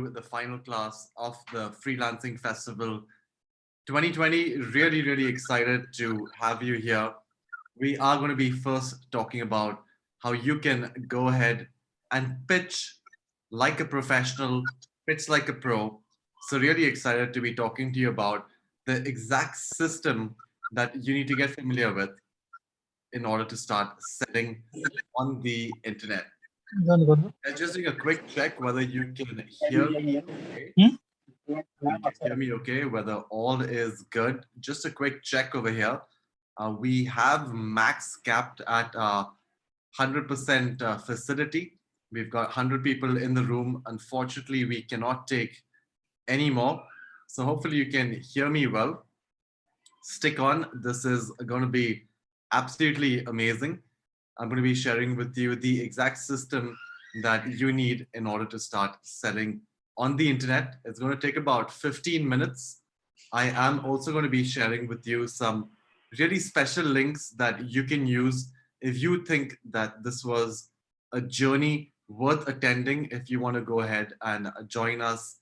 the final class of the Freelancing Festival 2020. Really, really excited to have you here. We are going to be first talking about how you can go ahead and pitch like a professional, pitch like a pro. So, really excited to be talking to you about the exact system that you need to get familiar with in order to start selling on the internet. Just doing a quick check whether you can hear me okay. You can hear me okay, whether all is good. Just a quick check over here. We have max capped at 100% facility. We've got 100 people in the room. Unfortunately, we cannot take any more. So hopefully you can hear me well. Stick on. This is going to be absolutely amazing. I'm going to be sharing with you the exact system that you need in order to start selling on the internet. It's going to take about 15 minutes. I am also going to be sharing with you some really special links that you can use if you think that this was a journey worth attending. If you want to go ahead and join us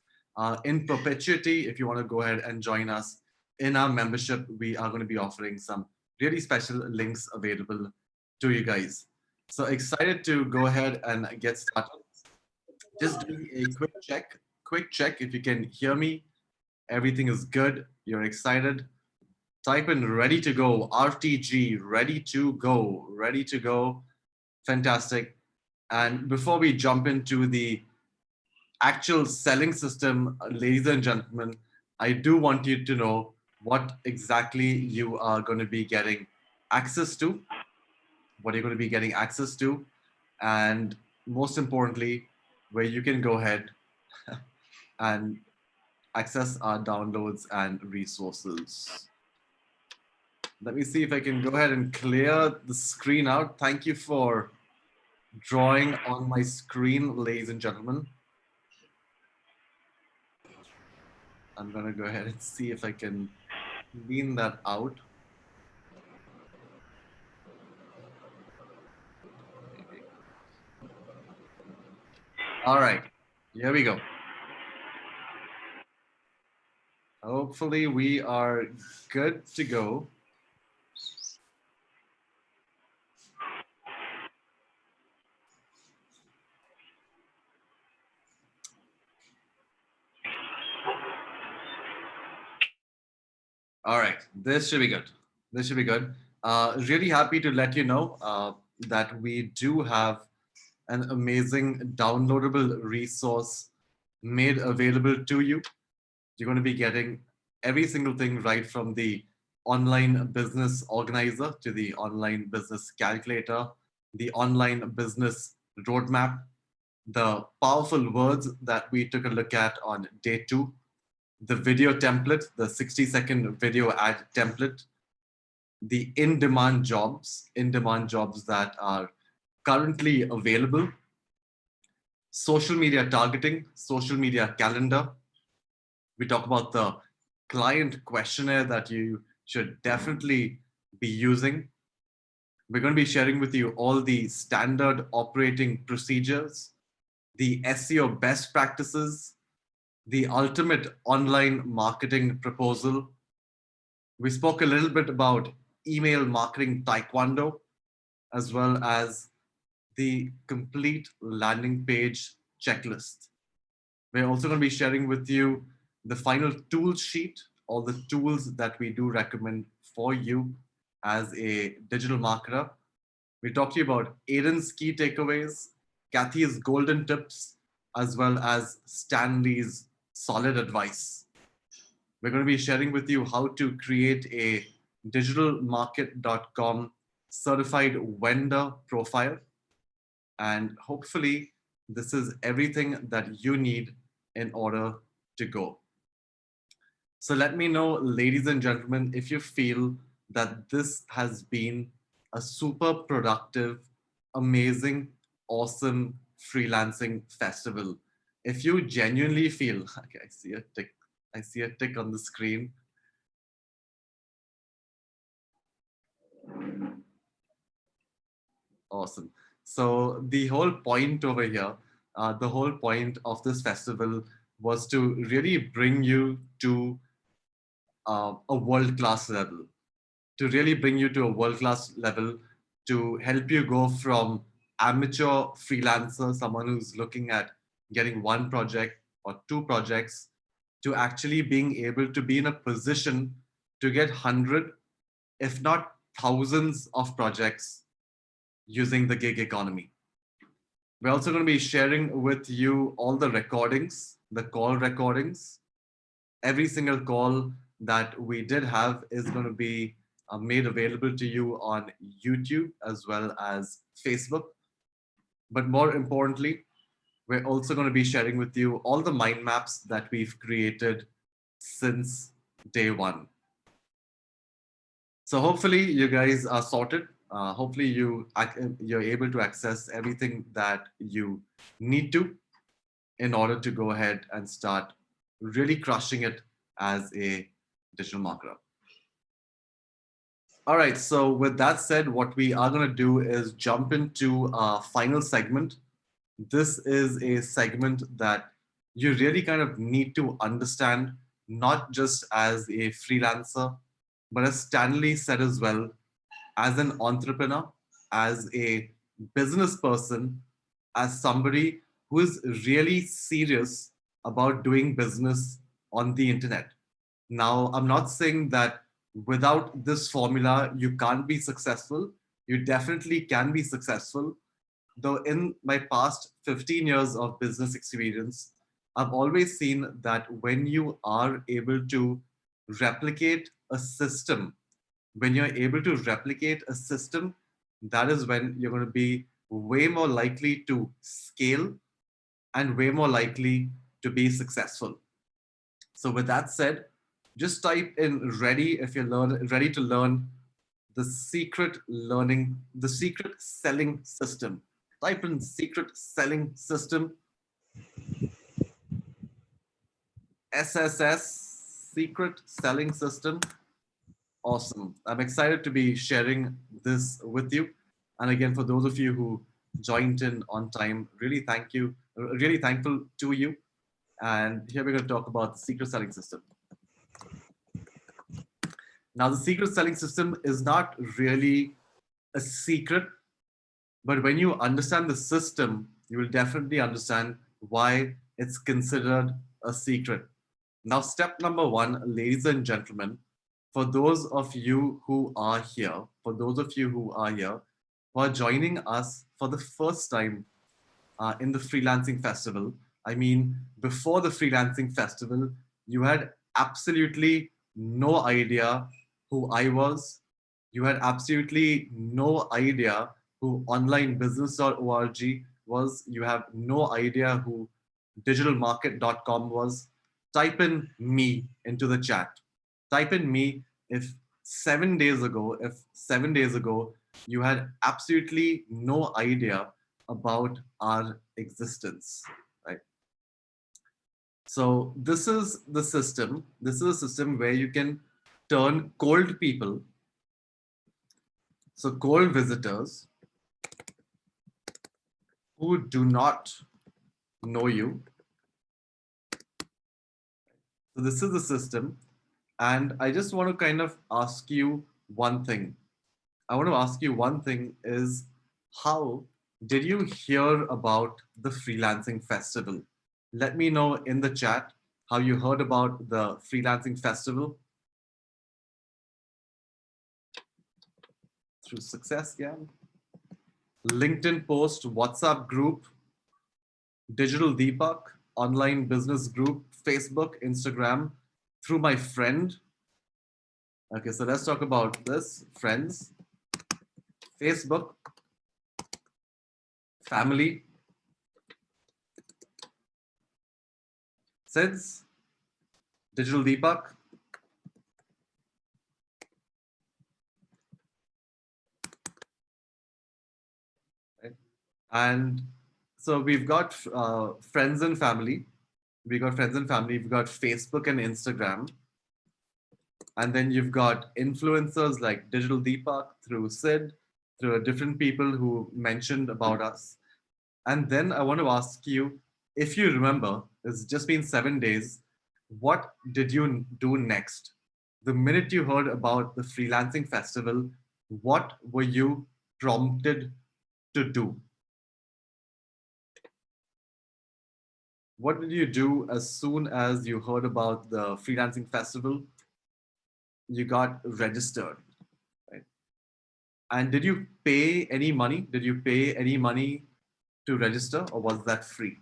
in perpetuity, if you want to go ahead and join us in our membership, we are going to be offering some really special links available to you guys. So excited to go ahead and get started. Just doing a quick check if you can hear me. Everything is good. You're excited. Type in ready to go, RTG, ready to go, ready to go. Fantastic. And before we jump into the actual selling system, ladies and gentlemen, I do want you to know what exactly you are going to be getting access to, what you're going to be getting access to, and most importantly, where you can go ahead and access our downloads and resources. Let me see if I can go ahead and clear the screen out. Thank you for drawing on my screen, ladies and gentlemen. I'm going to go ahead and see if I can clean that out. Maybe. All right, here we go. Hopefully we are good to go. All right, this should be good. This should be good. Really happy to let you know that we do have an amazing downloadable resource made available to you. You're going to be getting every single thing right from the online business organizer to the online business calculator, the online business roadmap, the powerful words that we took a look at on day 2, the video template, the 60-second video ad template, the in-demand jobs that are currently available, social media targeting, social media calendar. We talk about the client questionnaire that you should definitely be using. We're going to be sharing with you all the standard operating procedures, the SEO best practices, the ultimate online marketing proposal. We spoke a little bit about email marketing taekwondo, as well as the complete landing page checklist. We're also going to be sharing with you the final tool sheet, all the tools that we do recommend for you as a digital marketer. We talked to you about Aiden's key takeaways, Kathy's golden tips, as well as Stanley's solid advice. We're going to be sharing with you how to create a digitalmarket.com certified vendor profile. And hopefully, this is everything that you need in order to go. So let me know, ladies and gentlemen, if you feel that this has been a super productive, amazing, awesome freelancing festival. If you genuinely feel, okay, I see a tick on the screen. Awesome. So the whole point over here, the whole point of this festival was to really bring you to a world class level, to really bring you to a world class level, to help you go from amateur freelancer, someone who's looking at getting one project or two projects, to actually being able to be in a position to get 100, if not thousands of projects using the gig economy. We're also going to be sharing with you all the recordings, the call recordings. Every single call that we did have is going to be made available to you on YouTube as well as Facebook. But more importantly, we're also going to be sharing with you all the mind maps that we've created since day one. So hopefully you guys are sorted. Hopefully you're able to access everything that you need to in order to go ahead and start really crushing it as a digital marketer. All right, so with that said, what we are going to do is jump into our final segment. This is a segment that you really kind of need to understand, not just as a freelancer, but as Stanley said as well, as an entrepreneur, as a business person, as somebody who is really serious about doing business on the internet. Now, I'm not saying that without this formula, you can't be successful. You definitely can be successful. Though, in my past 15 years of business experience, I've always seen that when you are able to replicate a system, when you're able to replicate a system, that is when you're going to be way more likely to scale and way more likely to be successful. So with that said, just type in ready if you're ready to learn the secret selling system. Type in secret selling system, SSS, secret selling system. Awesome. I'm excited to be sharing this with you. And again, for those of you who joined in on time, really thank you. Really thankful to you. And here we're going to talk about the secret selling system. Now, the secret selling system is not really a secret, but when you understand the system, you will definitely understand why it's considered a secret. Now, step number one, ladies and gentlemen, for those of you who are here, who are joining us for the first time in the Freelancing Festival. I mean, before the Freelancing Festival, you had absolutely no idea who I was. You had absolutely no idea who onlinebusiness.org was. You have no idea who digitalmarket.com was. Type in me into the chat. Type in me if 7 days ago, you had absolutely no idea about our existence, right? So this is the system. This is a system where you can turn cold people, so cold visitors who do not know you. So this is the system. And I just want to kind of ask you one thing. I want to ask you one thing is how did you hear about the Freelancing Festival? Let me know in the chat how you heard about the Freelancing Festival. Through Success Gang, LinkedIn post, WhatsApp group, Digital Deepak, online business group, Facebook, Instagram, through my friend. Okay, so let's talk about this. Friends, Facebook, family, SIDS, Digital Deepak, right? And so we've got friends and family. We've got Facebook and Instagram. And then you've got influencers like Digital Deepak through Sid, through different people who mentioned about us. And then I want to ask you, if you remember, it's just been 7 days. What did you do next? The minute you heard about the freelancing festival, what were you prompted to do? What did you do as soon as you heard about the freelancing festival? You got registered, right? And did you pay any money? Did you pay any money to register, or was that free?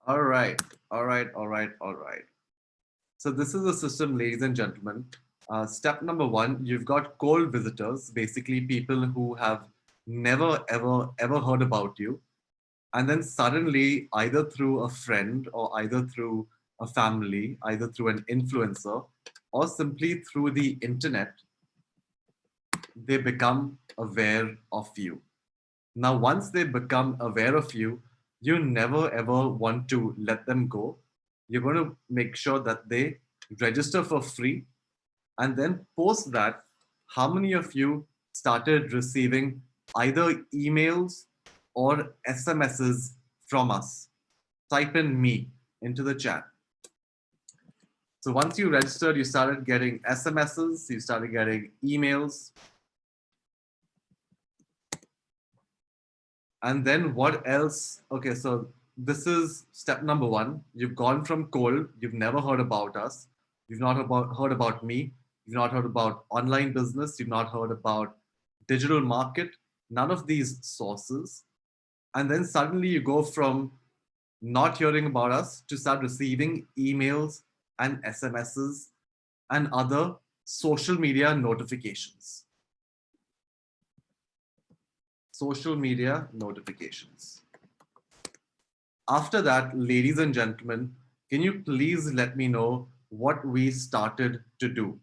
All right, all right, all right, all right. So this is the system, ladies and gentlemen. Step number one, you've got cold visitors, basically people who have never, ever, ever heard about you. And then suddenly, either through a friend or either through a family, either through an influencer or simply through the internet, they become aware of you. Now, once they become aware of you, you never ever want to let them go. You're going to make sure that they register for free. And then post that, how many of you started receiving either emails or SMSs from us? Type in me into the chat. So once you registered, you started getting SMSs, you started getting emails. And then what else? Okay, so this is step number one. You've gone from cold, you've never heard about us, you've not heard about me, you've not heard about online business, you've not heard about digital market, none of these sources. And then suddenly you go from not hearing about us to start receiving emails and SMSs and other social media notifications. Social media notifications. After that, ladies and gentlemen, can you please let me know what we started to do?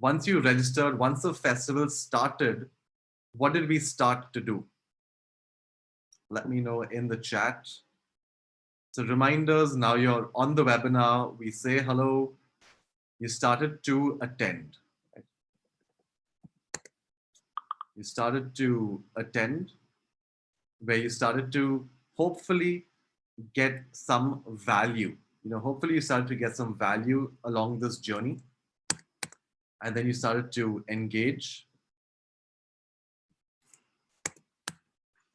Once you registered, once the festival started, what did we start to do? Let me know in the chat. So reminders, now you're on the webinar, we say hello, you started to attend. Right? You started to attend, where you started to hopefully get some value. Hopefully you started to get some value along this journey. And then you started to engage.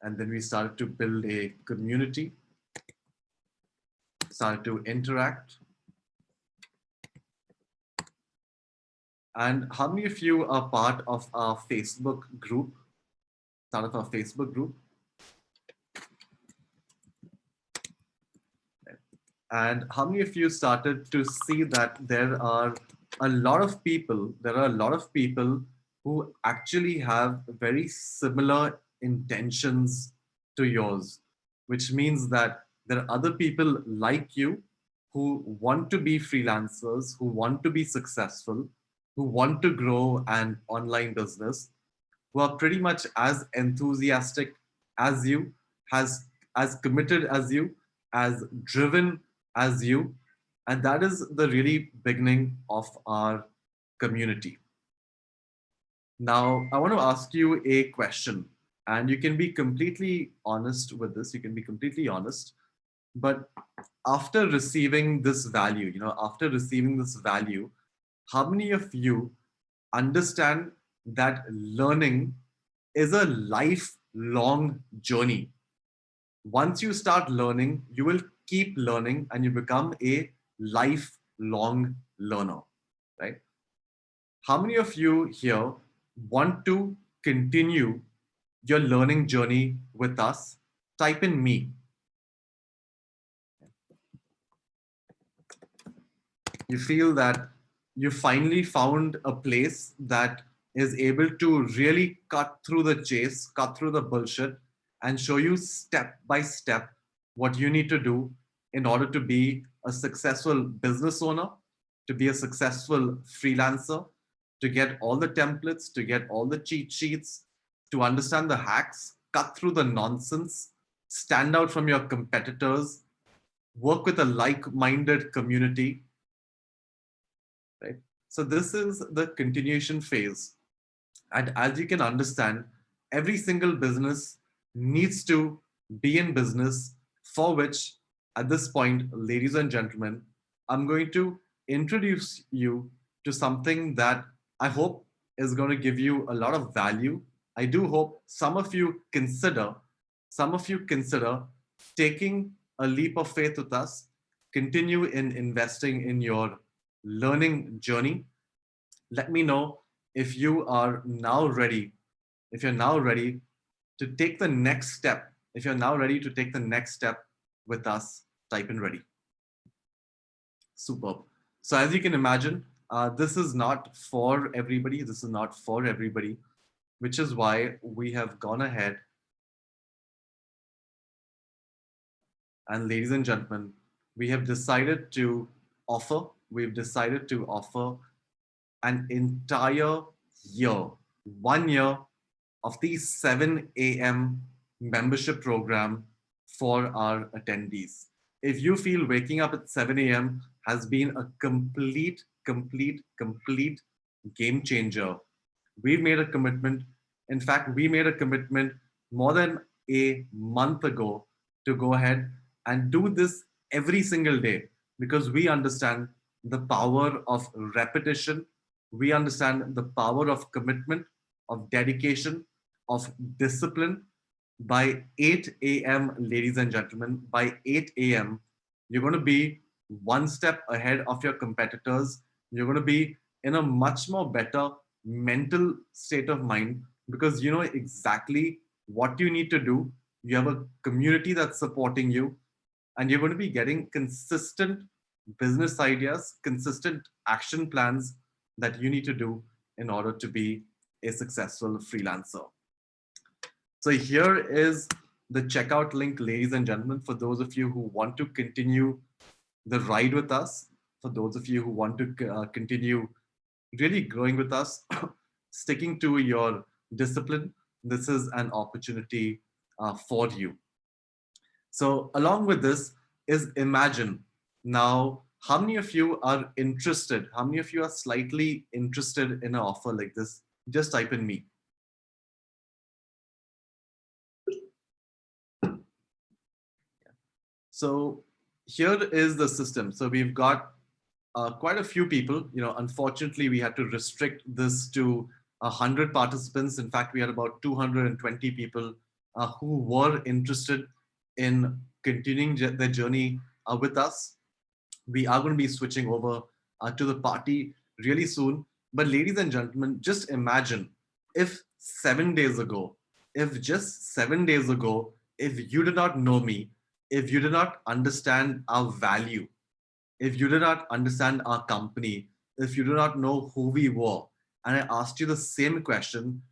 And then we started to build a community, started to interact. And how many of you are part of our Facebook group? Part of our Facebook group? And how many of you started to see that there are a lot of people, who actually have very similar intentions to yours, which means that there are other people like you who want to be freelancers, who want to be successful, who want to grow an online business, who are pretty much as enthusiastic as you, has as committed as you, as driven as you. And that is the really beginning of our community. Now, I want to ask you a question, and you can be completely honest with this. You can be completely honest. But after receiving this value, how many of you understand that learning is a lifelong journey? Once you start learning, you will keep learning and you become a lifelong learner, right? How many of you here want to continue your learning journey with us? Type in me. You feel that you finally found a place that is able to really cut through the chase, cut through the bullshit, and show you step by step what you need to do in order to be a successful business owner, to be a successful freelancer, to get all the templates, to get all the cheat sheets, to understand the hacks, cut through the nonsense, stand out from your competitors, work with a like minded community, right? So this is the continuation phase. And as you can understand, every single business needs to be in business, for which, at this point, ladies and gentlemen, I'm going to introduce you to something that I hope is going to give you a lot of value. I do hope some of you consider taking a leap of faith with us, continue in investing in your learning journey. Let me know if you are now ready, if you're now ready to take the next step. If you're now ready to take the next step with us, type in ready. Superb. So as you can imagine, this is not for everybody. This is not for everybody, which is why we have gone ahead and, ladies and gentlemen, we have decided to offer, we've decided to offer an entire year, 1 year of the 7 a.m. membership program for our attendees. If you feel waking up at 7 a.m. has been a complete game changer, we've made a commitment. In fact, we made a commitment more than a month ago to go ahead and do this every single day, because we understand the power of repetition. We understand the power of commitment, of dedication, of discipline. By 8 a.m., ladies and gentlemen, by 8 a.m., you're going to be one step ahead of your competitors. You're going to be in a much more better mental state of mind, because you know exactly what you need to do. You have a community that's supporting you, and you're going to be getting consistent business ideas, consistent action plans that you need to do in order to be a successful freelancer. So here is the checkout link, ladies and gentlemen, for those of you who want to continue the ride with us, for those of you who want to continue really growing with us, sticking to your discipline. This is an opportunity for you. So along with this is Imagine. Now, how many of you are interested? How many of you are slightly interested in an offer like this? Just type in me. So here is the system. So we've got quite a few people. You know, unfortunately, we had to restrict this to 100 participants. In fact, we had about 220 people who were interested in continuing their journey with us. We are going to be switching over to the party really soon. But ladies and gentlemen, just imagine if 7 days ago, if just 7 days ago, if you did not know me, if you did not understand our value, if you did not understand our company, if you do not know who we were, and I asked you the same question,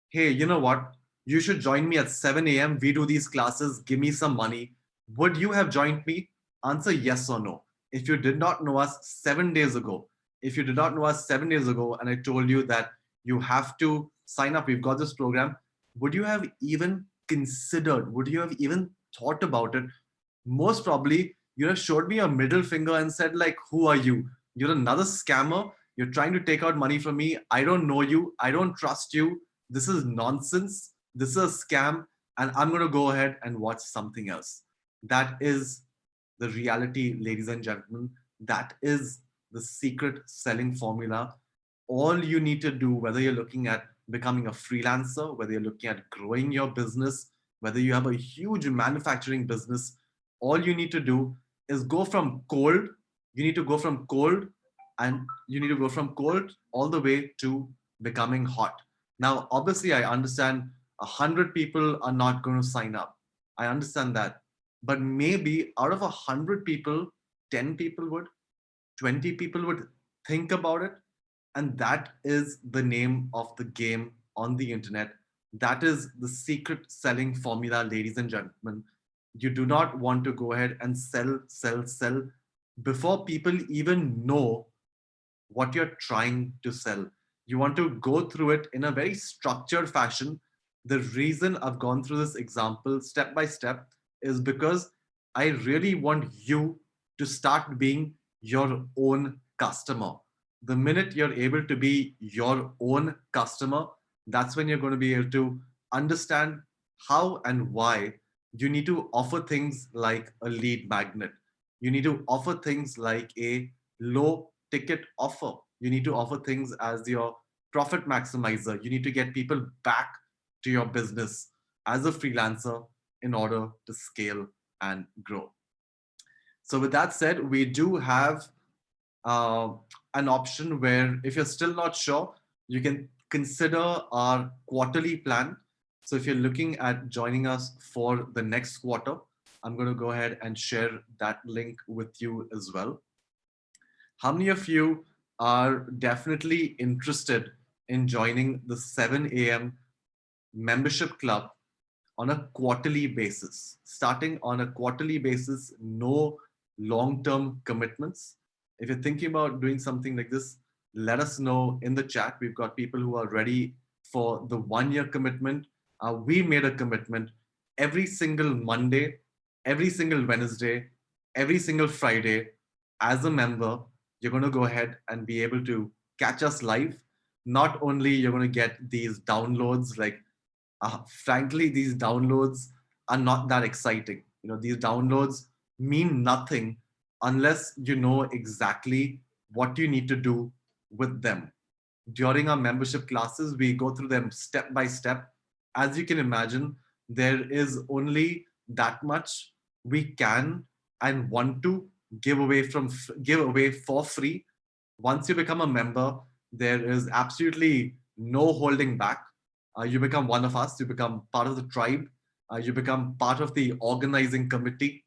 hey, you know what? You should join me at 7 a.m. We do these classes, give me some money. Would you have joined me? Answer yes or no. If you did not know us 7 days ago, if you did not know us 7 days ago, and I told you that you have to sign up, we've got this program, would you have even considered, would you have even thought about it? Most probably, you have showed me a middle finger and said, like, who are you? You're another scammer. You're trying to take out money from me. I don't know you. I don't trust you. This is nonsense. This is a scam. And I'm going to go ahead and watch something else. That is the reality, ladies and gentlemen. That is the secret selling formula. All you need to do, whether you're looking at becoming a freelancer, whether you're looking at growing your business, whether you have a huge manufacturing business, all you need to do is go from cold. You need to go from cold, and you need to go from cold all the way to becoming hot. Now, obviously, I understand 100 people are not going to sign up. I understand that. But maybe out of 100 people, 10 people would, 20 people would think about it. And that is the name of the game on the internet. That is the secret selling formula, ladies and gentlemen. You do not want to go ahead and sell before people even know what you're trying to sell. You want to go through it in a very structured fashion. The reason I've gone through this example step by step is because I really want you to start being your own customer. The minute you're able to be your own customer, that's when you're going to be able to understand how and why You need to offer things like a lead magnet. You need to offer things like a low ticket offer. You need to offer things as your profit maximizer. You need to get people back to your business as a freelancer in order to scale and grow. So, with that said, we do have uh, an option where if you're still not sure, you can consider our quarterly plan. So if you're looking at joining us for the next quarter, I'm going to go ahead and share that link with you as well. How many of you are definitely interested in joining the 7 a.m. membership club on a quarterly basis? Starting on a quarterly basis, no long term commitments. If you're thinking about doing something like this, let us know in the chat. We've got people who are ready for the 1 year commitment. We made a commitment every single Monday, every single Wednesday, every single Friday. As a member, you're going to go ahead and be able to catch us live. Not only you're going to get these downloads, like frankly, these downloads are not that exciting. These downloads mean nothing unless you know exactly what you need to do with them. During our membership classes, we go through them step by step. As you can imagine, there is only that much we can and want to give away for free. Once you become a member, there is absolutely no holding back. You become one of us, you become part of the tribe, you become part of the organizing committee.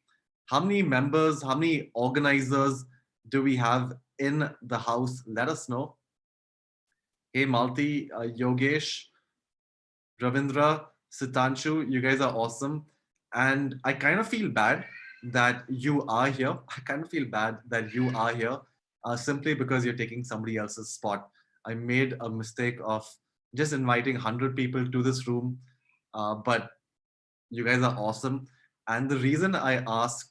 How many members, how many organizers do we have in the house? Let us know. Hey, Malti, Yogesh, Ravindra, Sitanshu, you guys are awesome. And I kind of feel bad that you are here. I kind of feel bad that you are here simply because you're taking somebody else's spot. I made a mistake of just inviting 100 people to this room, but you guys are awesome. And the reason I ask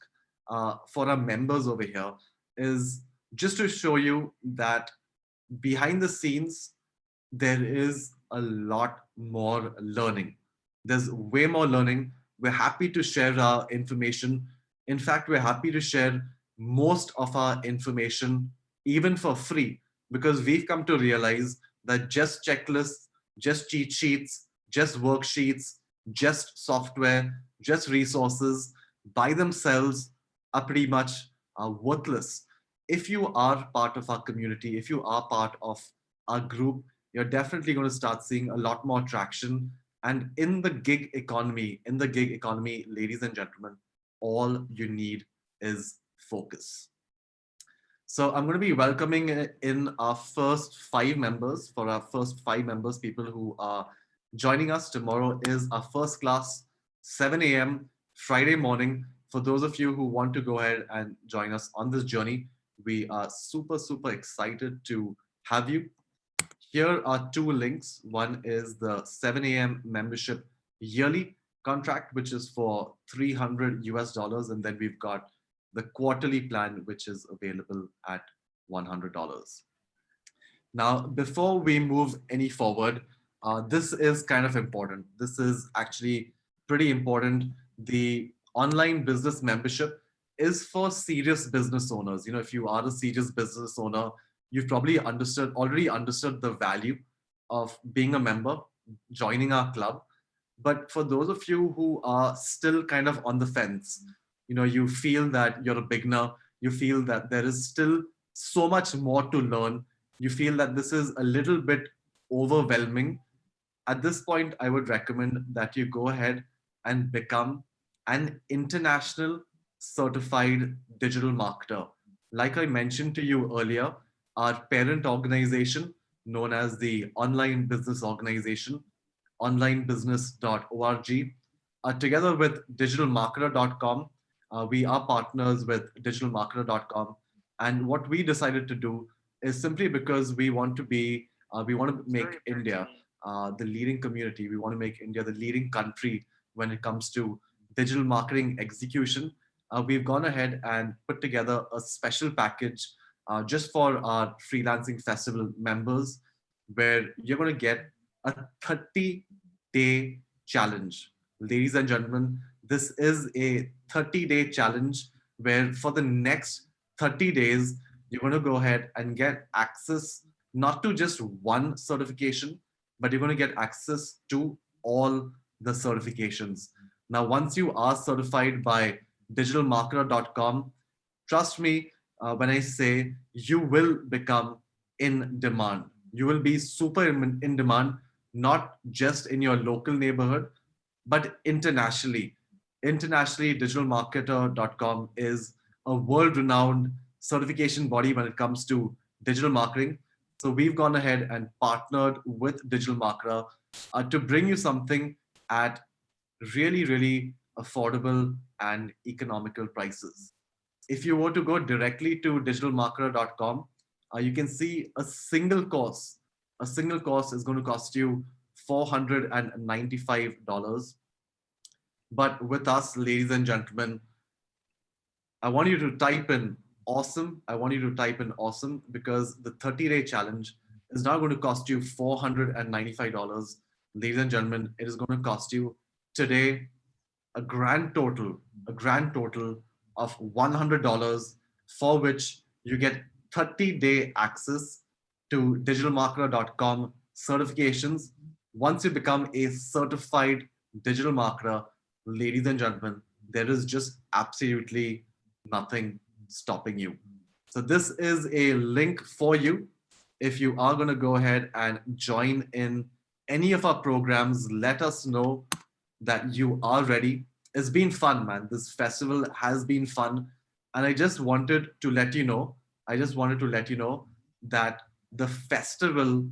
for our members over here is just to show you that behind the scenes, there is a lot more learning. There's way more learning. We're happy to share our information. In fact, we're happy to share most of our information even for free because we've come to realize that just checklists, just cheat sheets, just worksheets, just software, just resources by themselves are pretty much worthless. If you are part of our community, if you are part of our group, you're definitely going to start seeing a lot more traction. And in the gig economy, ladies and gentlemen, all you need is focus. So I'm going to be welcoming in our first 5 members. For our first 5 members, people who are joining us tomorrow is our first class, 7 a.m. Friday morning. For those of you who want to go ahead and join us on this journey, we are super, super excited to have you. Here are 2 links. One is the 7 a.m. membership yearly contract, which is for $300, and then we've got the quarterly plan, which is available at $100. Now, before we move any forward, this is kind of important. This is actually pretty important. The online business membership is for serious business owners. If you are a serious business owner, you've probably already understood the value of being a member, joining our club. But for those of you who are still kind of on the fence, you feel that you're a beginner, you feel that there is still so much more to learn, you feel that this is a little bit overwhelming, at this point, I would recommend that you go ahead and become an international certified digital marketer. Like I mentioned to you earlier, our parent organization, known as the Online Business Organization, onlinebusiness.org, together with digitalmarketer.com, we are partners with digitalmarketer.com. And what we decided to do is simply because we want to make India the leading community. We want to make India the leading country when it comes to digital marketing execution. We've gone ahead and put together a special package just for our Freelancing Festival members, where you're going to get a 30-day challenge. Ladies and gentlemen, This is a 30-day challenge where for the next 30 days, you're going to go ahead and get access not to just one certification, but you're going to get access to all the certifications. Now, once you are certified by digitalmarketer.com, trust me when I say you will become in demand. You will be super in demand, not just in your local neighborhood, but internationally. Internationally, digitalmarketer.com is a world renowned certification body when it comes to digital marketing. So we've gone ahead and partnered with Digital Marketer to bring you something at really, really affordable and economical prices. If you were to go directly to digitalmarketer.com, you can see a single course. A single course is going to cost you $495. But with us, ladies and gentlemen, I want you to type in awesome. I want you to type in awesome because the 30-day challenge is now going to cost you $495. Ladies and gentlemen, it is going to cost you today a grand total of $100 for which you get 30-day access to digitalmarketer.com certifications. Once you become a certified digital marketer, ladies and gentlemen, there is just absolutely nothing stopping you. So this is a link for you. If you are going to go ahead and join in any of our programs, let us know that you are ready. It's been fun, man. This festival has been fun. And I just wanted to let you know, that the festival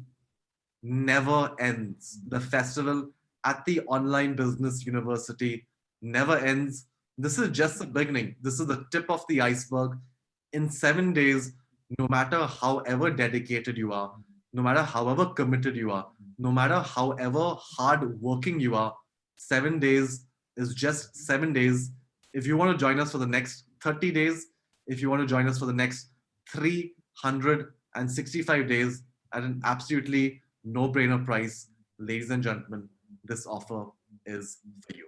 never ends. The festival at the Online Business University never ends. This is just the beginning. This is the tip of the iceberg. In 7 days, no matter however dedicated you are, no matter however committed you are, no matter however hard working you are, 7 days is just 7 days. If you want to join us for the next 30 days, if you want to join us for the next 365 days at an absolutely no brainer price, ladies and gentlemen, this offer is for you.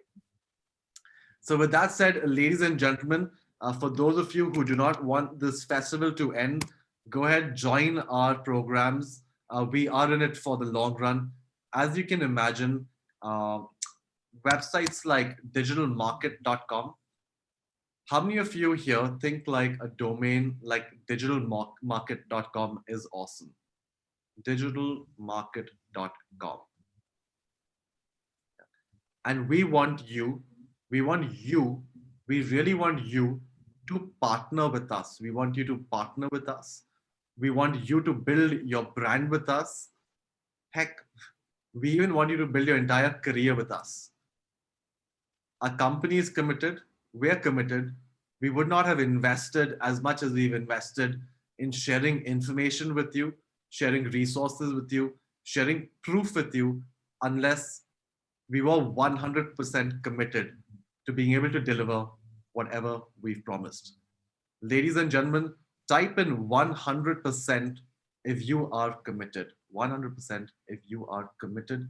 So, with that said, ladies and gentlemen, for those of you who do not want this festival to end, go ahead, join our programs. We are in it for the long run. As you can imagine, uh, websites like digitalmarket.com, how many of you here think like a domain like digitalmarket.com is awesome? Digitalmarket.com. And we want you, we really want you to partner with us. We want you to partner with us. We want you to build your brand with us. Heck, we even want you to build your entire career with us. Our company is committed. We're committed. We would not have invested as much as we've invested in sharing information with you, sharing resources with you, sharing proof with you, unless we were 100% committed to being able to deliver whatever we've promised. Ladies and gentlemen, type in 100% if you are committed. 100% if you are committed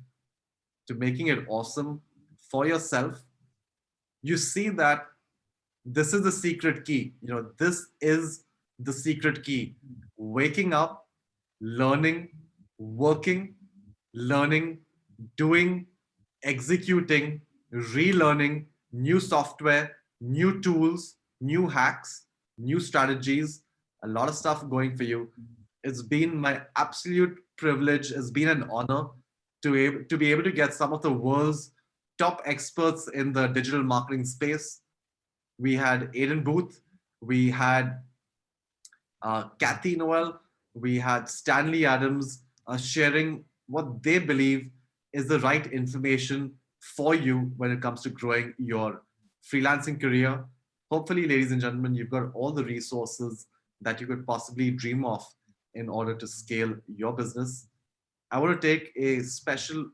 to making it awesome for yourself. You see that this is the secret key. This is the secret key. Waking up, learning, working, learning, doing, executing, relearning new software, new tools, new hacks, new strategies, a lot of stuff going for you. It's been my absolute privilege, it's been an honor to be able to get some of the world's top experts in the digital marketing space. We had Aiden Booth, we had Kathy Noel, we had Stanley Adams sharing what they believe is the right information for you when it comes to growing your freelancing career. Hopefully, ladies and gentlemen, you've got all the resources that you could possibly dream of in order to scale your business. I want to take a special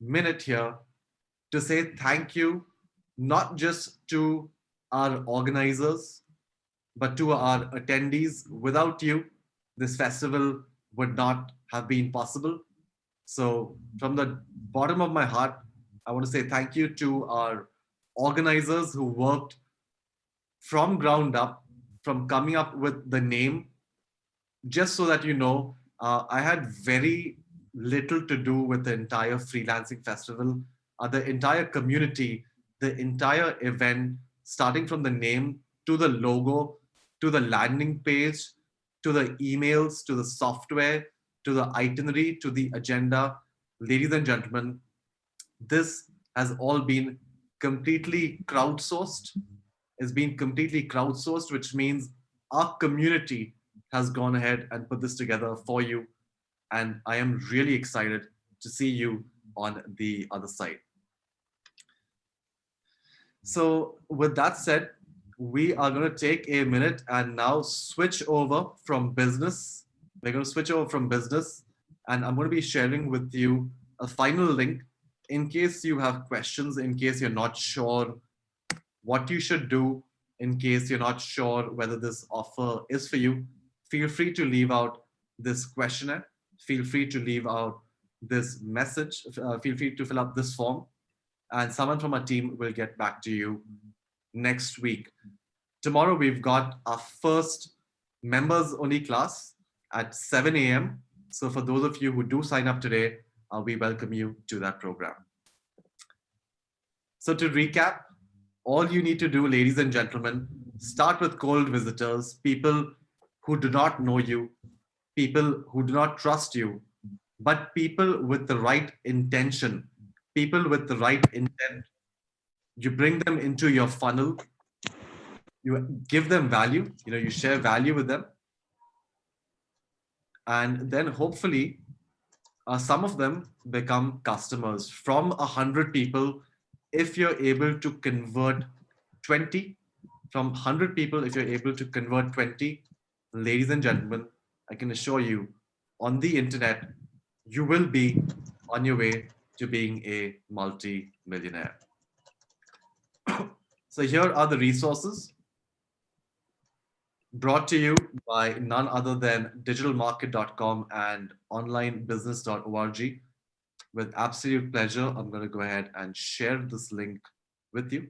minute here to say thank you, not just to our organizers, but to our attendees. Without you, this festival would not have been possible. So, from the bottom of my heart, I want to say thank you to our organizers who worked from ground up, from coming up with the name. Just so that you know, I had very little to do with the entire freelancing festival, the entire community, the entire event, starting from the name to the logo, to the landing page, to the emails, to the software, to the itinerary, to the agenda. Ladies and gentlemen, this has all been completely crowdsourced. It's been completely crowdsourced, which means our community has gone ahead and put this together for you. And I am really excited to see you on the other side. So, with that said, we are going to take a minute and now switch over from business. We're going to switch over from business, and I'm going to be sharing with you a final link in case you have questions, in case you're not sure what you should do, in case you're not sure whether this offer is for you. Feel free to leave out this questionnaire. Feel free to leave out this message. Feel free to fill up this form, and someone from our team will get back to you next week. Tomorrow, we've got our first members only class at 7 a.m. So, for those of you who do sign up today, we welcome you to that program. So, to recap, all you need to do, ladies and gentlemen, start with cold visitors, people who do not know you, people who do not trust you, but people with the right intention, people with the right intent. You bring them into your funnel, you give them value, you share value with them, and then hopefully some of them become customers. From 100 people, if you're able to convert 20, from 100 people, if you're able to convert 20, ladies and gentlemen, I can assure you, on the internet, you will be on your way to being a multi-millionaire. So here are the resources brought to you by none other than digitalmarket.com and onlinebusiness.org. With absolute pleasure, I'm going to go ahead and share this link with you.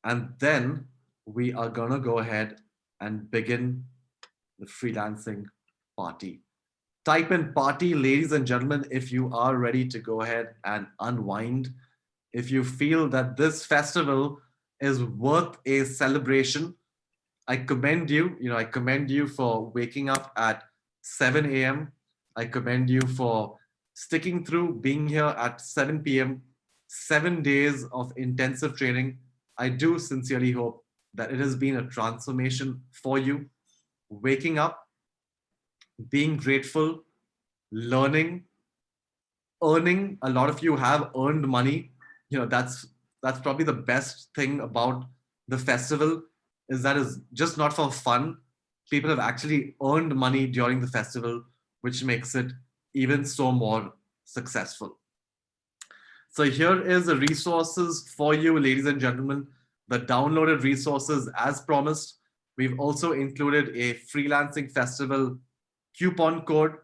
And then we are going to go ahead and begin the freelancing party. Type in party, ladies and gentlemen, if you are ready to go ahead and unwind. If you feel that this festival is worth a celebration, I commend you for waking up at 7 a.m. I commend you for sticking through, being here at 7 p.m., 7 days of intensive training. I do sincerely hope that it has been a transformation for you. Waking up, being grateful, learning, earning. A lot of you have earned money. That's probably the best thing about the festival, is that is just not for fun. People have actually earned money during the festival, which makes it even so more successful. So here is the resources for you, ladies and gentlemen, the downloaded resources as promised. We've also included a freelancing festival coupon code,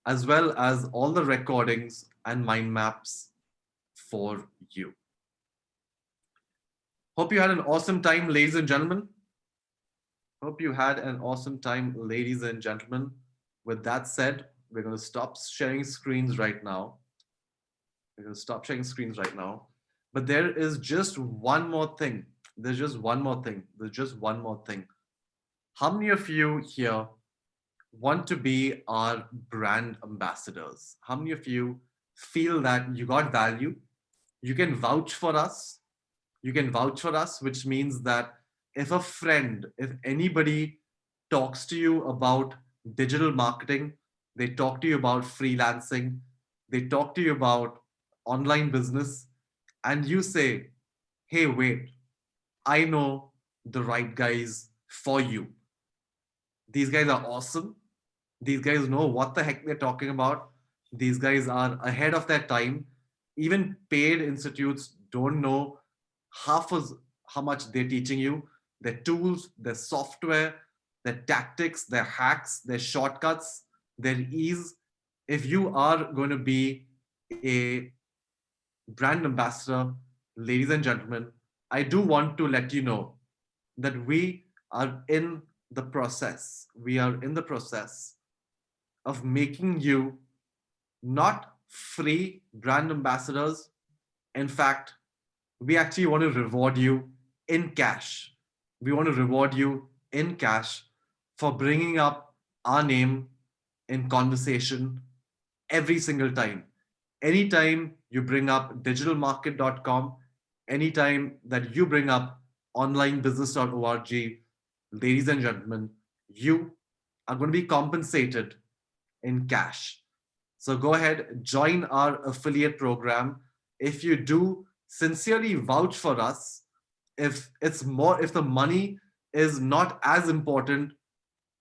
as well as all the recordings and mind maps for you. Hope you had an awesome time, ladies and gentlemen. Hope you had an awesome time, ladies and gentlemen. With that said, we're going to stop sharing screens right now. We're going to stop sharing screens right now. But there is just one more thing. There's just one more thing. There's just one more thing. How many of you here want to be our brand ambassadors? How many of you feel that you got value? You can vouch for us. You can vouch for us, which means that if a friend, if anybody talks to you about digital marketing, they talk to you about freelancing, they talk to you about online business, and you say, hey, wait, I know the right guys for you. These guys are awesome. These guys know what the heck they're talking about. These guys are ahead of their time. Even paid institutes don't know half as how much they're teaching you. Their tools, their software, their tactics, their hacks, their shortcuts, their ease. If you are going to be a brand ambassador, ladies and gentlemen, I do want to let you know that we are in the process. We are in the process of making you not free brand ambassadors. In fact, we actually want to reward you in cash. We want to reward you in cash for bringing up our name in conversation every single time. Anytime you bring up digitalmarket.com, anytime that you bring up onlinebusiness.org, ladies and gentlemen, you are going to be compensated in cash. So go ahead, join our affiliate program. If you do sincerely vouch for us, if the money is not as important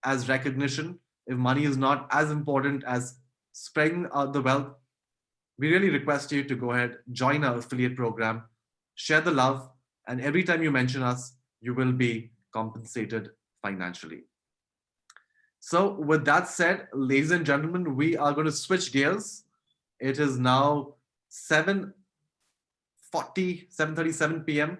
as recognition, if money is not as important as spreading the wealth, we really request you to go ahead, join our affiliate program, share the love, and every time you mention us, you will be compensated financially. So, with that said, ladies and gentlemen, we are going to switch gears. It is now 7:37 p.m.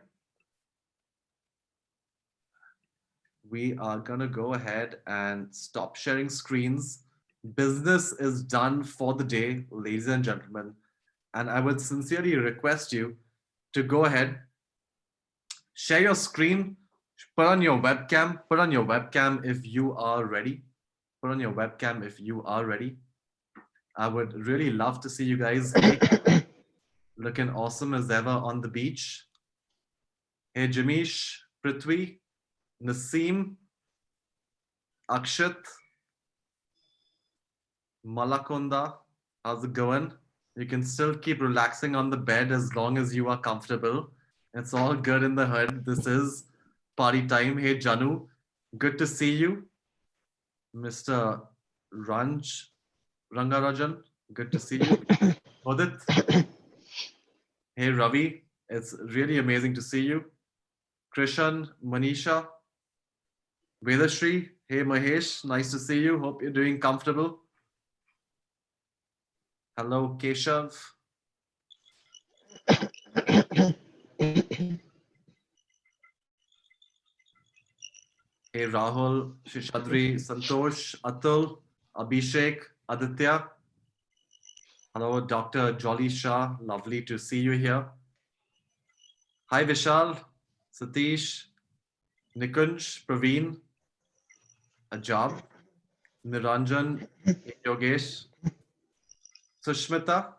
We are going to go ahead and stop sharing screens. Business is done for the day, ladies and gentlemen. And I would sincerely request you to go ahead, share your screen, put on your webcam if you are ready. Put on your webcam if you are ready. I would really love to see you guys. Hey, looking awesome as ever on the beach. Hey, Jimish, Prithvi, Naseem, Akshat, Malakonda, how's it going? You can still keep relaxing on the bed as long as you are comfortable. It's all good in the hood. This is party time. Hey, Janu, good to see you. Mr. Ranj Rangarajan, good to see you. Udit, hey, Ravi, it's really amazing to see you. Krishan, Manisha, Vedashri, hey, Mahesh, nice to see you. Hope you're doing comfortable. Hello, Keshav. Hey, Rahul, Shishadri, Santosh, Atul, Abhishek, Aditya. Hello, Dr. Jolly Shah. Lovely to see you here. Hi, Vishal, Satish, Nikunj, Praveen, Ajab, Niranjan, Yogesh, Sushmita,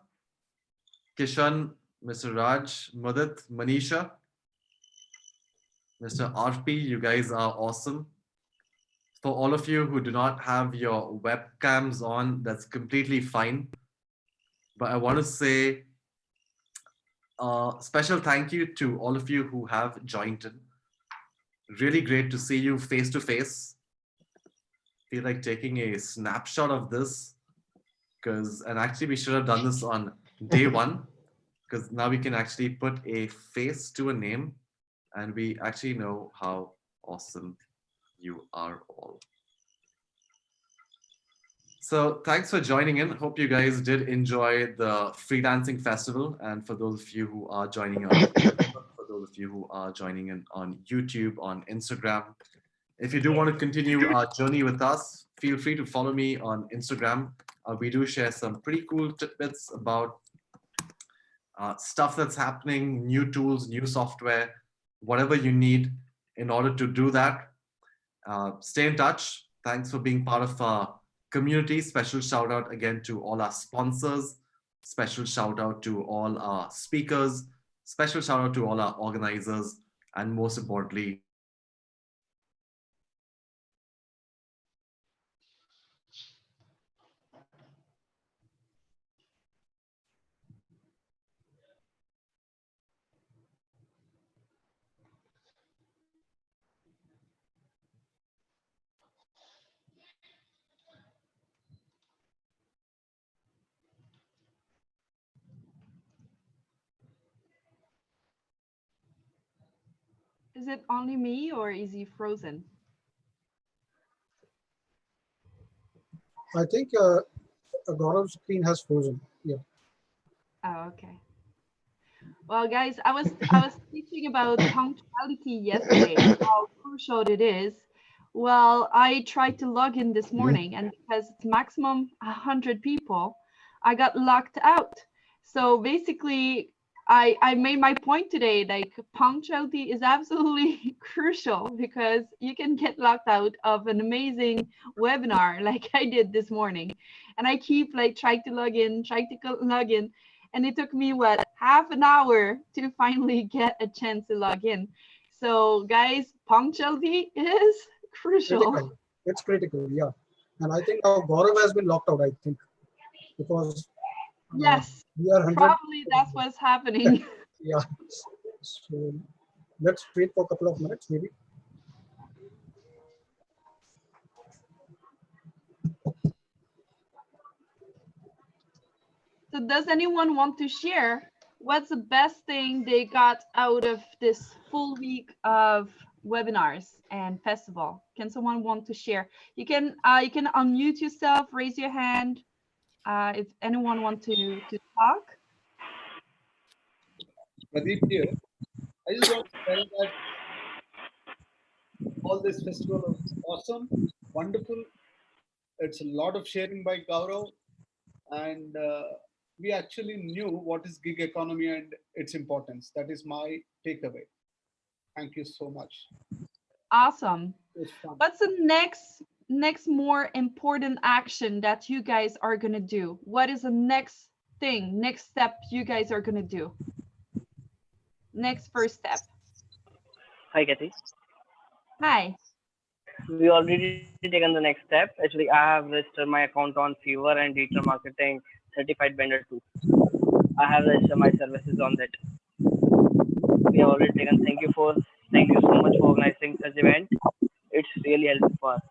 Kishan, Mr. Raj, Mudit, Manisha, Mr. RP. You guys are awesome. For all of you who do not have your webcams on, that's completely fine. But I want to say a special thank you to all of you who have joined in. Really great to see you face to face. Feel like taking a snapshot of this and actually we should have done this on day one because now we can actually put a face to a name and we actually know how awesome you are all. So thanks for joining in. Hope you guys did enjoy the Freelancing Festival. And for those of you who are joining on for those of you who are joining in on YouTube, on Instagram, if you do want to continue our journey with us, feel free to follow me on Instagram. We do share some pretty cool tidbits about stuff that's happening, new tools, new software, whatever you need in order to do that. Stay in touch. Thanks for being part of our community. Special shout out again to all our sponsors. Special shout out to all our speakers. Special shout out to all our organizers. And most importantly, Is it only me or is he frozen? I think Gaurav's screen has frozen. Yeah. Oh, okay. Well, guys, I was teaching about punctuality yesterday, how crucial it is. Well, I tried to log in this morning, and because it's maximum 100 people, I got locked out. So basically, I made my point today, like punctuality is absolutely crucial because you can get locked out of an amazing webinar like I did this morning. And I keep like trying to log in, log in, and it took me what, half an hour to finally get a chance to log in. So guys, punctuality is crucial. Critical. It's critical, yeah. And I think now Gaurav has been locked out, I think, because Yes, we are 100. probably that's what's happening. Yeah. So let's wait for a couple of minutes, maybe. So does anyone want to share what's the best thing they got out of this full week of webinars and festival? Can someone want to share? You can unmute yourself, raise your hand if anyone want to talk. Pradeep here. I just want to tell that all this festival was awesome, wonderful. It's a lot of sharing by Gaurav, and we actually knew what is gig economy and its importance. That is my takeaway. Thank you so much. Awesome. It was fun. What's the next more important action that you guys are gonna do? What is the next thing, next step you guys are gonna do? Next first step. Hi, Kathy. Hi. We already taken the next step. Actually, I have registered my account on Fever and digital marketing certified vendor too. I have registered my services on that. We have already taken. Thank you so much for organizing such event. It's really helpful for us.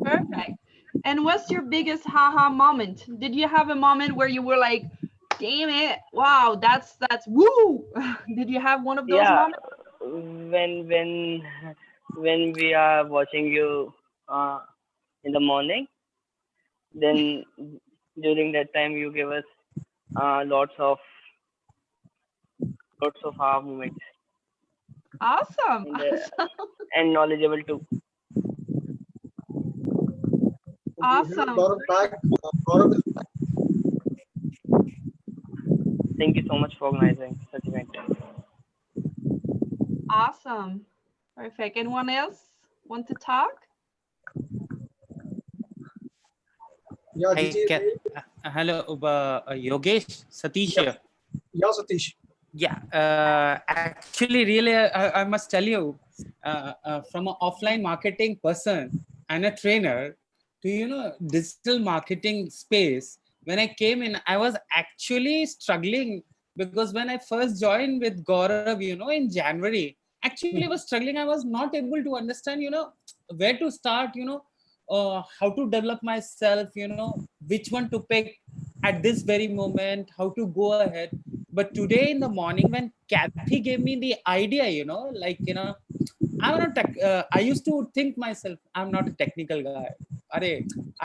Perfect. And what's your biggest haha moment? Did you have a moment where you were like, damn it, wow, that's woo? Did you have one of those Yeah, moments? when we are watching you in the morning, then during that time you give us lots of our moments Awesome. and, and knowledgeable too. Awesome. Gaurav back. Gaurav is back. Thank you so much for organizing such event. Awesome. Perfect. Anyone else want to talk? Yeah, Hi, GG. hello, Yogesh, Satish here. Yeah, Satish. Yeah, actually, really, I must tell you, from an offline marketing person and a trainer to, digital marketing space, when I came in, I was actually struggling because when I first joined with Gaurav, in January, actually I was struggling. I was not able to understand, where to start, how to develop myself, which one to pick at this very moment, how to go ahead. But today in the morning, when Kathy gave me the idea, I'm not I used to think myself, I'm not a technical guy.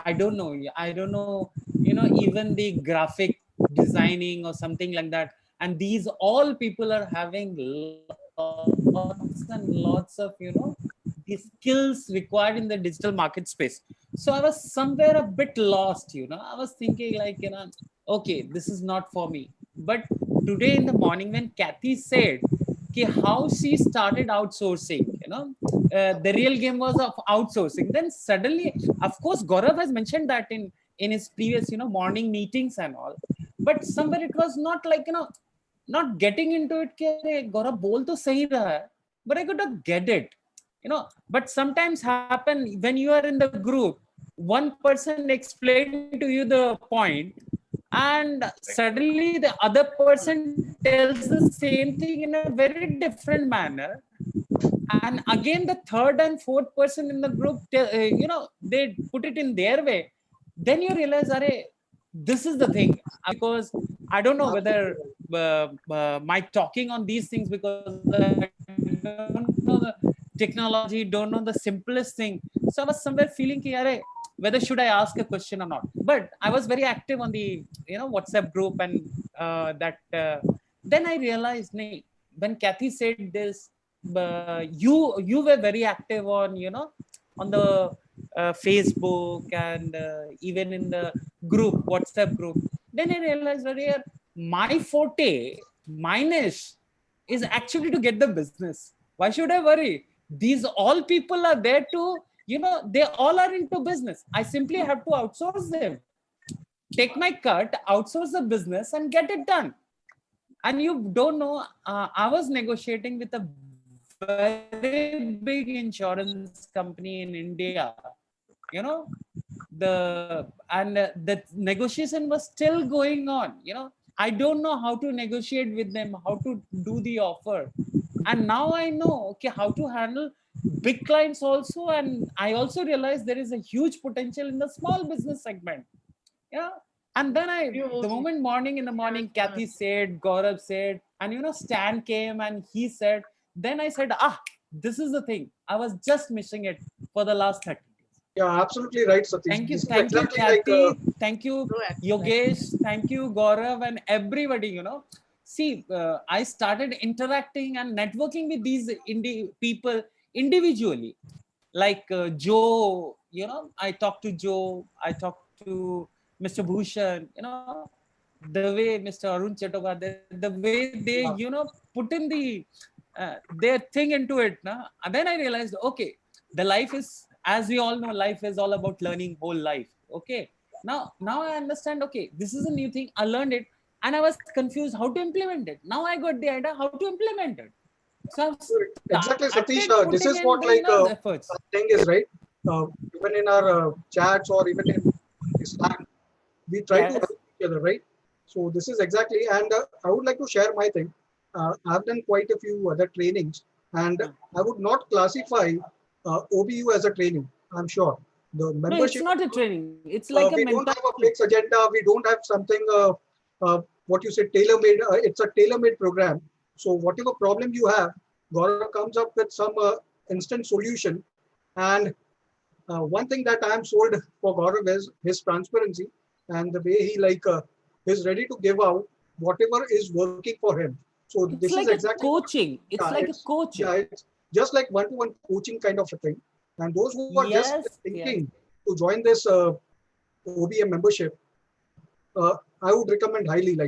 I don't know. I don't know, even the graphic designing or something like that. And these all people are having lots and lots of, the skills required in the digital market space. So I was somewhere a bit lost, I was thinking like, okay, this is not for me. But today in the morning when Kathy said how she started outsourcing, the real game was of outsourcing. Then suddenly, of course, Gaurav has mentioned that in his previous, morning meetings and all. But somewhere it was not like, not getting into it. Gaurav bol to sahi raha hai, but I could not get it, But sometimes happen when you are in the group, one person explained to you the point, and suddenly the other person tells the same thing in a very different manner, and again the third and fourth person in the group they put it in their way. Then you realize, this is the thing, because I don't know whether my talking on these things, because I don't know the technology, don't know the simplest thing. So I was somewhere feeling whether should I ask a question or not. But I was very active on the WhatsApp group and that then I realized, nay, when Kathy said this, you were very active on, on the Facebook and even in the group, WhatsApp group. Then I realized that here, my forte, my niche is actually to get the business. Why should I worry? These all people are there to, they all are into business. I simply have to outsource them. Take my cut, outsource the business and get it done. And you don't know, I was negotiating with a very big insurance company in India, the negotiation was still going on. I don't know how to negotiate with them, how to do the offer. And now I know, okay, how to handle big clients also. And I also realized there is a huge potential in the small business segment. Yeah. And then the moment in the morning, Kathy said, Gaurav said, and Stan came and he said, then I said, this is the thing. I was just missing it for the last 30 days. Yeah, absolutely right, Satish. Thank you. This is Thank you, exactly Kathy. Thank you, Yogesh. Thank you, Gaurav, and everybody, See, I started interacting and networking with these people individually. Like Joe, I talked to Joe, I talked to Mr. Bhushan, the way Mr. Arun Chattopadhyay, the way they, put in their thing into it. And then I realized, okay, the life is, as we all know, life is all about learning whole life. Okay. Now I understand, okay, this is a new thing. I learned it and I was confused how to implement it. Now I got the idea how to implement it. So exactly, Satish. This is what thing is, right? Even in our chats or even in Slack, we try to help each other, right? So this is exactly, and I would like to share my thing. I've done quite a few other trainings, and I would not classify OBU as a training. I'm sure the membership. No, it's not a training. It's like a we don't have a fixed agenda. We don't have something. What you said, tailor-made. It's a tailor-made program. So whatever problem you have, Gaurav comes up with some instant solution. And one thing that I am sold for Gaurav is his transparency and the way he is ready to give out whatever is working for him. So it's this like is exactly coaching. It's like a coaching. Yeah, it's just like one-to-one coaching kind of a thing. And those who are just thinking to join this OBM membership, I would recommend highly.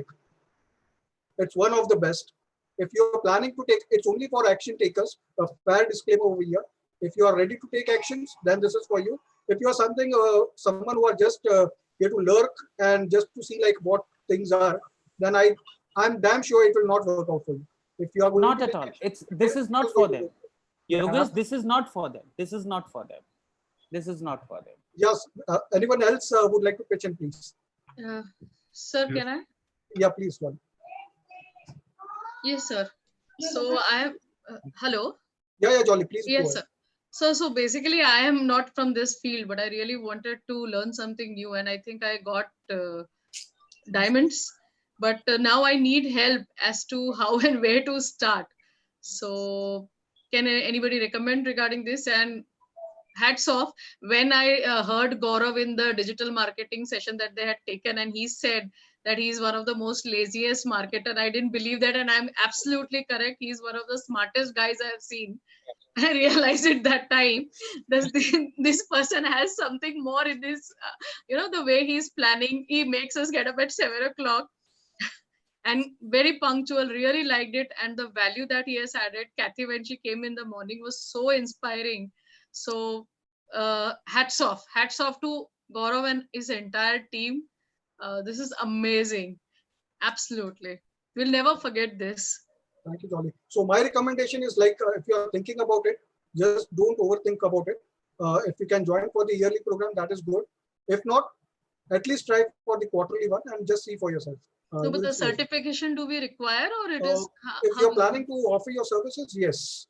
It's one of the best. If you're planning to take, it's only for action takers. A fair disclaimer over here. If you are ready to take actions, then this is for you. If you are someone who are just here to lurk and just to see what things are, then I'm damn sure it will not work out for you. If you are going not at all. This is not for them. Yogesh, this is not for them. This is not for them. This is not for them. Yes. Anyone else would like to pitch in, please? Sir, can I? Yeah, please, one. Yes, sir. So I am. Hello. Yeah, Jolly, please. Yes, sir. So basically, I am not from this field, but I really wanted to learn something new, and I think I got diamonds. But now I need help as to how and where to start. So can anybody recommend regarding this? And hats off when I heard Gaurav in the digital marketing session that they had taken, and he said that he's one of the most laziest marketer. I didn't believe that, and I'm absolutely correct. He's one of the smartest guys I have seen. I realized at that time that this person has something more in this, the way he's planning. He makes us get up at 7 o'clock and very punctual, really liked it. And the value that he has added, Kathy, when she came in the morning, was so inspiring. So hats off to Gaurav and his entire team. This is amazing. Absolutely. We'll never forget this. Thank you, Jolly. So my recommendation is if you are thinking about it, just don't overthink about it. If you can join for the yearly program, that is good. If not, at least try for the quarterly one and just see for yourself. So, but the certification do we require, or it is? If you're planning to offer your services, yes.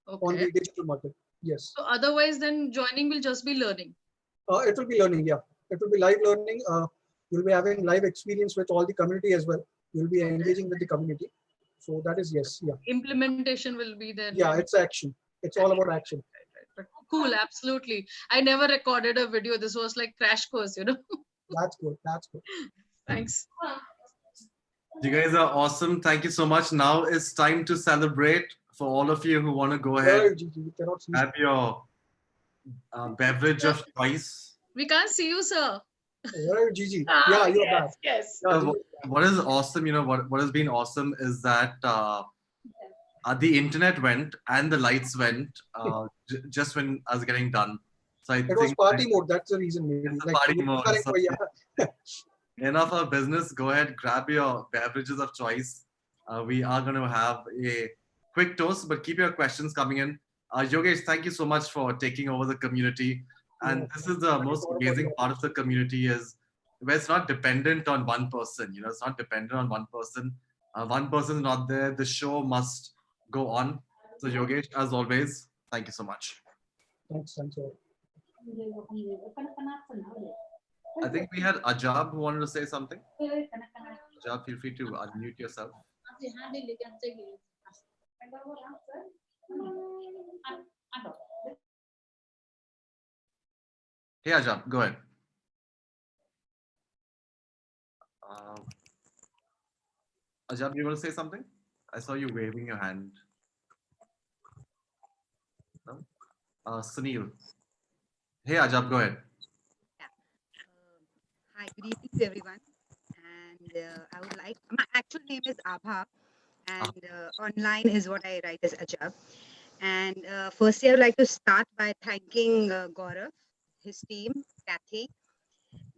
Okay. On the digital market, yes. So otherwise, then joining will just be learning. It will be learning, yeah. It will be live learning. You'll be having live experience with all the community as well. You'll be engaging with the community. So that is yes, yeah. Implementation will be there. Yeah, it's action. It's all about action. Right. Cool, absolutely. I never recorded a video. This was like crash course, That's good. That's good. Thanks. You guys are awesome. Thank you so much. Now it's time to celebrate. For all of you who want to go Where ahead, are you, Gigi? We cannot see. grab your beverage of choice. We can't see you, sir. Where are you, Gigi? Ah, Yeah, you're yes, back. yes. What is awesome, what has been awesome is that the internet went and the lights went just when I was getting done. So I It was think party mode. That's the reason, maybe. it's a Like, party mode. So yeah. enough of business. Go ahead, grab your beverages of choice. We are going to have a quick toast, but keep your questions coming in. Yogesh, thank you so much for taking over the community. And this is the most amazing part of the community is where it's not dependent on one person. It's not dependent on one person. One person is not there. The show must go on. So Yogesh, as always, thank you so much. Thanks. I think we had Ajab who wanted to say something. Ajab, feel free to unmute yourself. Hey Ajab, go ahead. Ajab, you want to say something? I saw you waving your hand. No? Sunil. Hey Ajab, go ahead. Hi, good evening to everyone. And I would like, my actual name is Abha, and online is what I write as Ajab. And firstly, I would like to start by thanking Gaurav, his team, Kathy,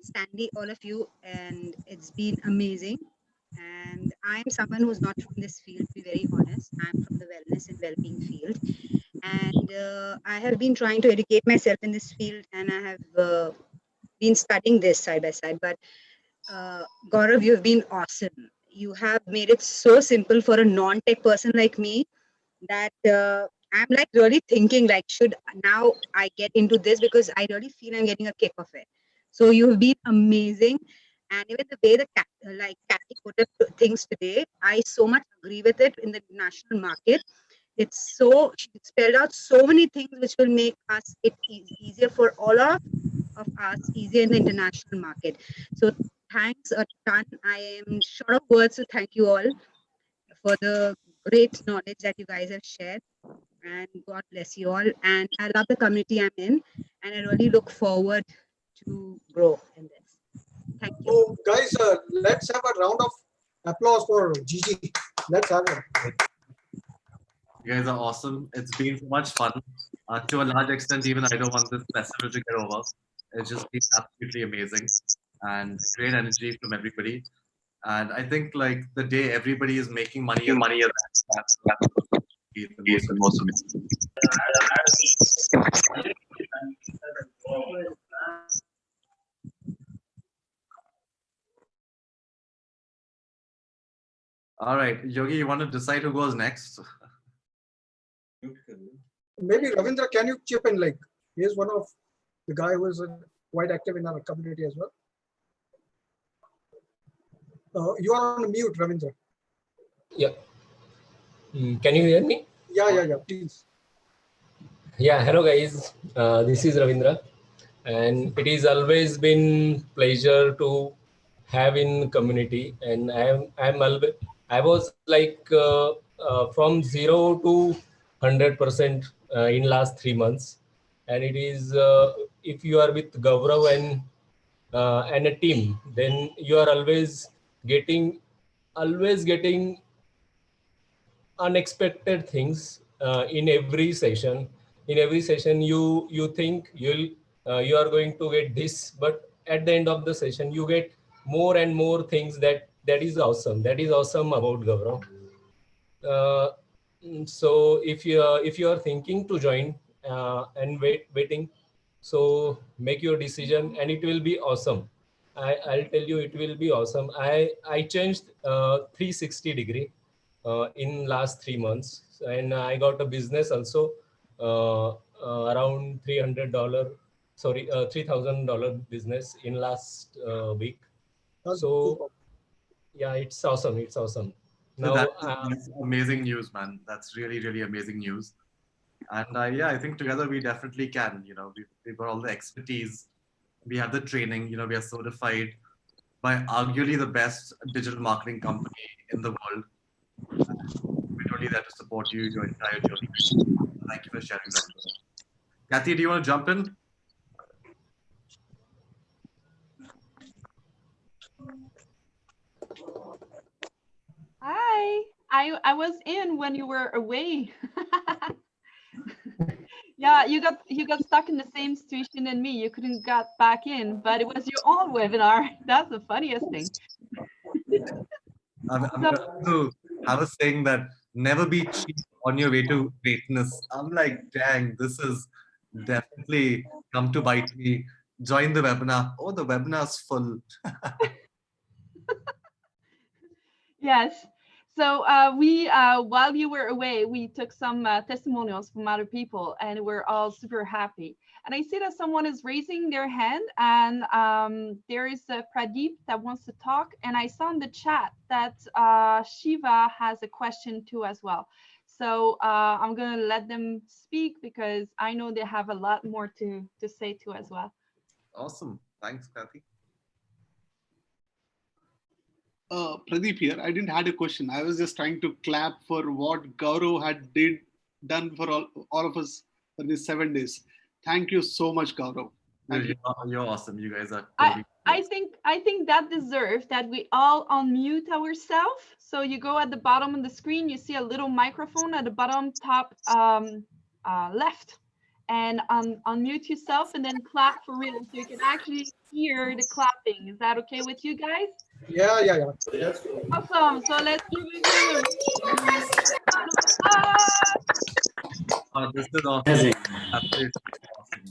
Sandy, all of you, and it's been amazing. And I'm someone who's not from this field, to be very honest. I'm from the wellness and well-being field. And I have been trying to educate myself in this field, and I have been studying this side by side. But Gaurav, you've been awesome. You have made it so simple for a non-tech person like me that I'm like really thinking like, should now I get into this, because I really feel I'm getting a kick of it. So you've been amazing. And even the way like Kathy put up things today, I so much agree with it in the national market. It's so, she spelled out so many things which will make us it easier for all of us, easier in the international market. So thanks a ton. I am short of words to thank you all for the great knowledge that you guys have shared. And God bless you all. And I love the community I'm in, and I really look forward to grow in this. Thank you. So, guys, let's have a round of applause for Gigi. Let's have it. You guys are awesome. It's been so much fun. To a large extent, even I don't want this festival to get over. It's just been absolutely amazing and great energy from everybody. And I think like the day everybody is making money, is the most amazing. All right, Yogi, you want to decide who goes next? Maybe Ravindra, can you chip in? Like, he's one of the guy who is quite active in our community as well. You are on mute, Ravindra. Yeah. Can you hear me? Yeah, please. Yeah, hello guys. This is Ravindra, and it is always been pleasure to have in community. And I was like from 0 to 100% in last 3 months, and it is if you are with Gaurav and a team, then you are always getting unexpected things in every session. In every session you think you are going to get this, but at the end of the session you get more and more things. That is awesome. That is awesome about Gaurav. So if you are thinking to join and waiting, so make your decision and it will be awesome. I'll tell you, it will be awesome. I changed 360 degree in last 3 months, and I got a business also around $300, sorry, $3,000 business in last week. So yeah, it's awesome. It's awesome. So Now that's amazing news, man. That's really, really amazing news. And yeah, I think together we definitely can. We've got all the expertise. We have the training. We are certified. by arguably the best digital marketing company in the world. We're totally there to support you, your entire journey. Thank you for sharing that with us. Kathy, do you want to jump in? Hi. I was in when you were away. Yeah, you got stuck in the same situation than me. You couldn't get back in, but it was your own webinar. That's the funniest thing. I'm going to have a saying that never be cheap on your way to greatness. I'm like, dang, this is definitely come to bite me. Join the webinar. Oh, the webinar's full. Yes. So we, while you were away, we took some testimonials from other people, and we're all super happy. And I see that someone is raising their hand, and there is a Pradeep that wants to talk. And I saw in the chat that Shiva has a question too as well. So I'm going to let them speak because I know they have a lot more to say too as well. Awesome. Thanks, Kathy. Pradeep here. I didn't had a question. I was just trying to clap for what Gaurav had done for all of us for these 7 days. Thank you so much, Gaurav. You're awesome. You guys are. I think that deserves that we all unmute ourselves. So you go at the bottom of the screen, you see a little microphone at the bottom top left, and unmute yourself and then clap for real, so you can actually hear the clapping. Is that okay with you guys? Yeah. Awesome. So let's give it a This is awesome. Absolutely awesome.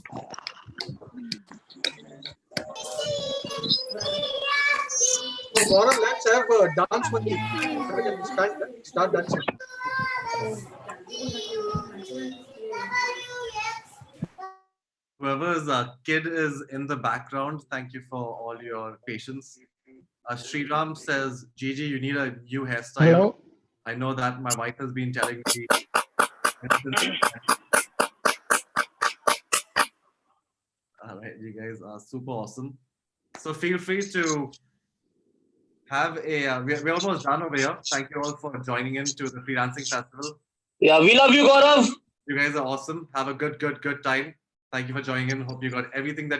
So Gaurav, let's have a dance for you. We can start dancing. Whoever's kid is in the background, thank you for all your patience. Sriram says, Gigi, you need a new hairstyle. Hello. I know that my wife has been telling me. All right, you guys are super awesome. So feel free to have a, we're almost done over here. Thank you all for joining in to the Freelancing Festival. Yeah, we love you, Gaurav. You guys are awesome. Have a good time. Thank you for joining in. Hope you got everything that you